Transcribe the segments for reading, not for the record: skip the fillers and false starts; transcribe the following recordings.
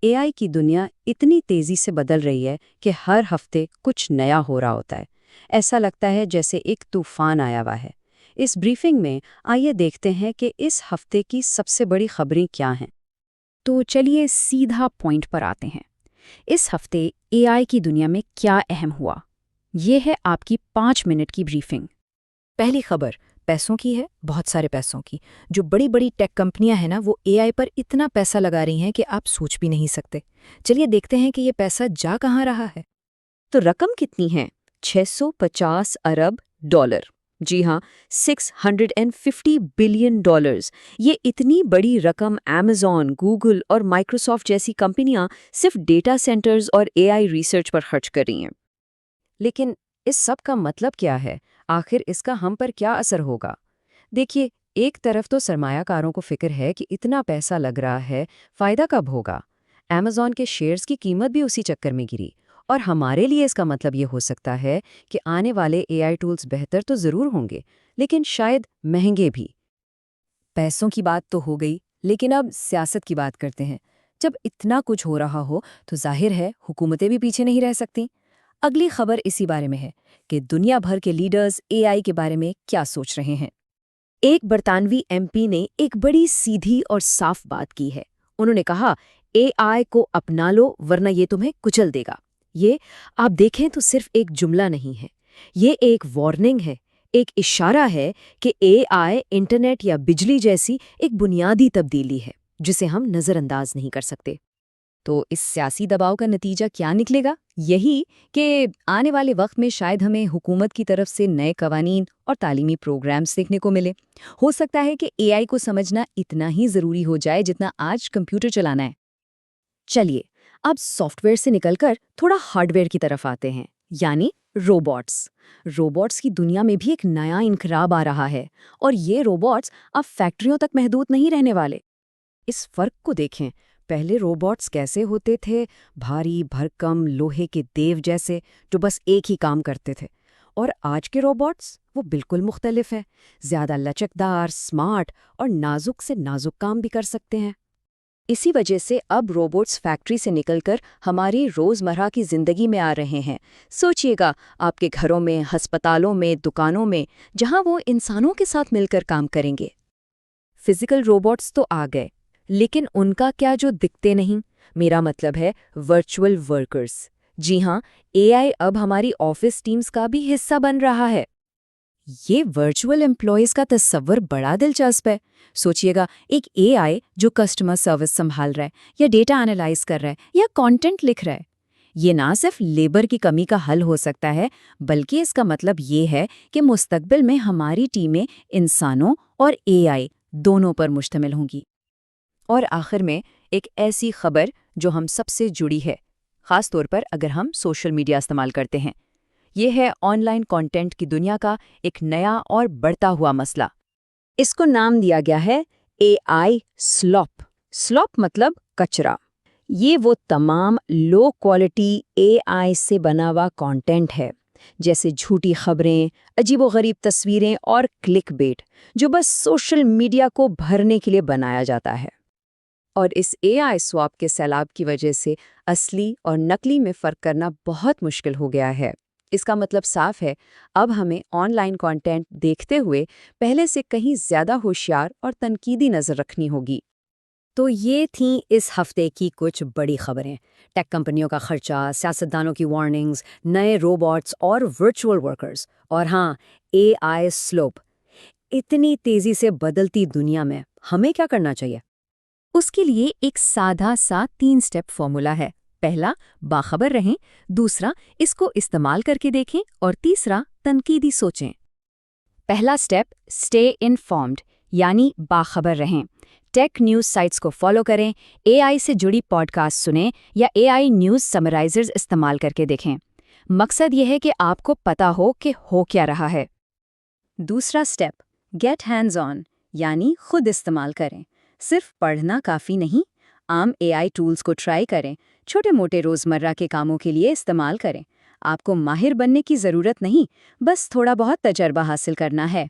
AI की दुनिया इतनी तेजी से बदल रही है कि हर हफ्ते कुछ नया हो रहा होता है। ऐसा लगता है जैसे एक तूफान आया हुआ है। इस ब्रीफिंग में आइए देखते हैं कि इस हफ्ते की सबसे बड़ी खबरें क्या हैं। तो चलिए सीधा पॉइंट पर आते हैं। इस हफ्ते एआई की दुनिया में क्या अहम हुआ, ये है आपकी 5 मिनट की ब्रीफिंग। पहली खबर पैसों की है, बहुत सारे पैसों की। जो बड़ी बड़ी टेक कंपनियां हैं ना, वो एआई पर इतना पैसा लगा रही हैं कि आप सोच भी नहीं सकते। चलिए देखते हैं कि ये पैसा जा कहाँ रहा है। तो रकम कितनी है? 650 अरब डॉलर। जी हाँ, 650 बिलियन डॉलर्स। ये इतनी बड़ी रकम अमेज़न, गूगल और माइक्रोसॉफ्ट जैसी कंपनियां सिर्फ डेटा सेंटर्स और एआई रिसर्च पर खर्च कर रही हैं। लेकिन इस सब का मतलब क्या है? आखिर इसका हम पर क्या असर होगा? देखिए, एक तरफ तो सरमायाकारों को फिक्र है कि इतना पैसा लग रहा है, फायदा कब होगा? अमेज़न के शेयर्स की कीमत भी उसी चक्कर में गिरी। और हमारे लिए इसका मतलब ये हो सकता है कि आने वाले एआई टूल्स बेहतर तो ज़रूर होंगे, लेकिन शायद महंगे भी। पैसों की बात तो हो गई, लेकिन अब सियासत की बात करते हैं। जब इतना कुछ हो रहा हो तो जाहिर है हुकूमतें भी पीछे नहीं रह सकती। अगली खबर इसी बारे में है कि दुनिया भर के लीडर्स एआई के बारे में क्या सोच रहे हैं। एक बरतानवी एमपी ने एक बड़ी सीधी और साफ बात की है। उन्होंने कहा, एआई को अपना लो वरना ये तुम्हें कुचल देगा। ये आप देखें तो सिर्फ एक जुमला नहीं है, ये एक वार्निंग है, एक इशारा है कि एआई इंटरनेट या बिजली जैसी एक बुनियादी तब्दीली है जिसे हम नज़रअंदाज नहीं कर सकते। तो इस सियासी दबाव का नतीजा क्या निकलेगा? यही कि आने वाले वक्त में शायद हमें हुकूमत की तरफ से नए कवानीन और तालीमी प्रोग्राम्स देखने को मिले। हो सकता है कि एआई को समझना इतना ही ज़रूरी हो जाए जितना आज कंप्यूटर चलाना है। चलिए, अब सॉफ्टवेयर से निकलकर थोड़ा हार्डवेयर की तरफ आते हैं, यानी रोबोट्स। रोबोट्स की दुनिया में भी एक नया इनकलाब आ रहा है, और ये रोबोट्स अब फैक्ट्रियों तक महदूद नहीं रहने वाले। इस फर्क को देखें। पहले रोबोट्स कैसे होते थे? भारी भरकम लोहे के देव जैसे, जो बस एक ही काम करते थे। और आज के रोबोट्स वो बिल्कुल मुख्तलिफ हैं। ज़्यादा लचकदार, स्मार्ट और नाजुक से नाजुक काम भी कर सकते हैं। इसी वजह से अब रोबोट्स फैक्ट्री से निकलकर हमारी रोज़मर्रा की ज़िंदगी में आ रहे हैं। सोचिएगा, आपके घरों में, अस्पतालों में, दुकानों में, जहां वो इंसानों के साथ मिलकर काम करेंगे। फिजिकल रोबोट्स तो आ गए, लेकिन उनका क्या जो दिखते नहीं? मेरा मतलब है वर्चुअल वर्कर्स। जी हाँ, एआई अब हमारी ऑफिस टीम्स का भी हिस्सा बन रहा है। ये वर्चुअल एम्प्लॉयज़ का तस्वर बड़ा दिलचस्प है। सोचिएगा, एक एआई जो कस्टमर सर्विस संभाल रहा है, या डेटा एनालाइज कर रहा है, या कंटेंट लिख रहा है। ये ना सिर्फ लेबर की कमी का हल हो सकता है, बल्कि इसका मतलब ये है कि मुस्तकबिल में हमारी टीमें इंसानों और एआई दोनों पर मुश्तमिल होंगी। और आखिर में एक ऐसी खबर जो हम सबसे जुड़ी है, ख़ास तौर पर अगर हम सोशल मीडिया इस्तेमाल करते हैं। ये है ऑनलाइन कंटेंट की दुनिया का एक नया और बढ़ता हुआ मसला। इसको नाम दिया गया है एआई स्लॉप। स्लॉप मतलब कचरा। ये वो तमाम लो क्वालिटी एआई से बना हुआ कंटेंट है, जैसे झूठी खबरें, अजीबोगरीब तस्वीरें और क्लिक बेट, जो बस सोशल मीडिया को भरने के लिए बनाया जाता है। और इस एआई स्वैप के सैलाब की वजह से असली और नकली में फ़र्क करना बहुत मुश्किल हो गया है। इसका मतलब साफ है, अब हमें ऑनलाइन कंटेंट देखते हुए पहले से कहीं ज़्यादा होशियार और तनकीदी नज़र रखनी होगी। तो ये थीं इस हफ्ते की कुछ बड़ी खबरें। टेक कंपनियों का खर्चा, सियासतदानों की वार्निंग्स, नए रोबोट्स और वर्चुअल वर्कर्स, और हाँ, एआई स्लोप। इतनी तेज़ी से बदलती दुनिया में हमें क्या करना चाहिए? उसके लिए एक सादा सा 3 स्टेप फॉर्मूला है। पहला, बाखबर रहें। दूसरा, इसको इस्तेमाल करके देखें। और तीसरा, तनकीदी सोचें। पहला स्टेप, स्टे इन्फॉर्म्ड, यानी बाखबर रहें। टेक न्यूज़ साइट्स को फॉलो करें, एआई से जुड़ी पॉडकास्ट सुनें, या एआई न्यूज़ समराइजर्स इस्तेमाल करके देखें। मकसद यह है कि आपको पता हो कि हो क्या रहा है। दूसरा स्टेप, गेट हैंड्स ऑन, यानी खुद इस्तेमाल करें। सिर्फ पढ़ना काफ़ी नहीं, आम एआई टूल्स को ट्राई करें, छोटे मोटे रोज़मर्रा के कामों के लिए इस्तेमाल करें। आपको माहिर बनने की ज़रूरत नहीं, बस थोड़ा बहुत तजर्बा हासिल करना है।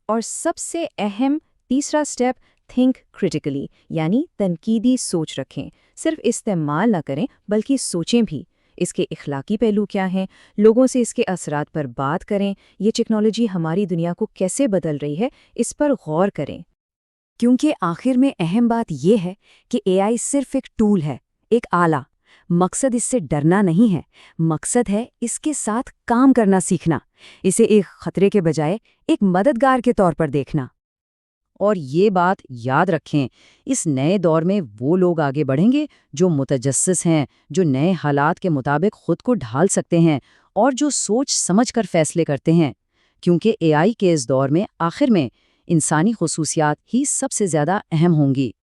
और सबसे अहम तीसरा स्टेप, تھنک کریٹیکلی یعنی تنقیدی سوچ رکھیں، صرف استعمال نہ کریں بلکہ سوچیں بھی۔ اس کے اخلاقی پہلو کیا ہیں، لوگوں سے اس کے اثرات پر بات کریں، یہ ٹیکنالوجی ہماری دنیا کو کیسے بدل رہی ہے اس پر غور کریں۔ کیونکہ آخر میں اہم بات یہ ہے کہ اے آئی صرف ایک ٹول ہے، ایک آلہ۔ مقصد اس سے ڈرنا نہیں ہے، مقصد ہے اس کے ساتھ کام کرنا سیکھنا، اسے ایک خطرے کے بجائے ایک مددگار کے طور پر دیکھنا۔ اور یہ بات یاد رکھیں، اس نئے دور میں وہ لوگ آگے بڑھیں گے جو متجسس ہیں، جو نئے حالات کے مطابق خود کو ڈھال سکتے ہیں اور جو سوچ سمجھ کر فیصلے کرتے ہیں، کیونکہ اے آئی کے اس دور میں آخر میں انسانی خصوصیات ہی سب سے زیادہ اہم ہوں گی۔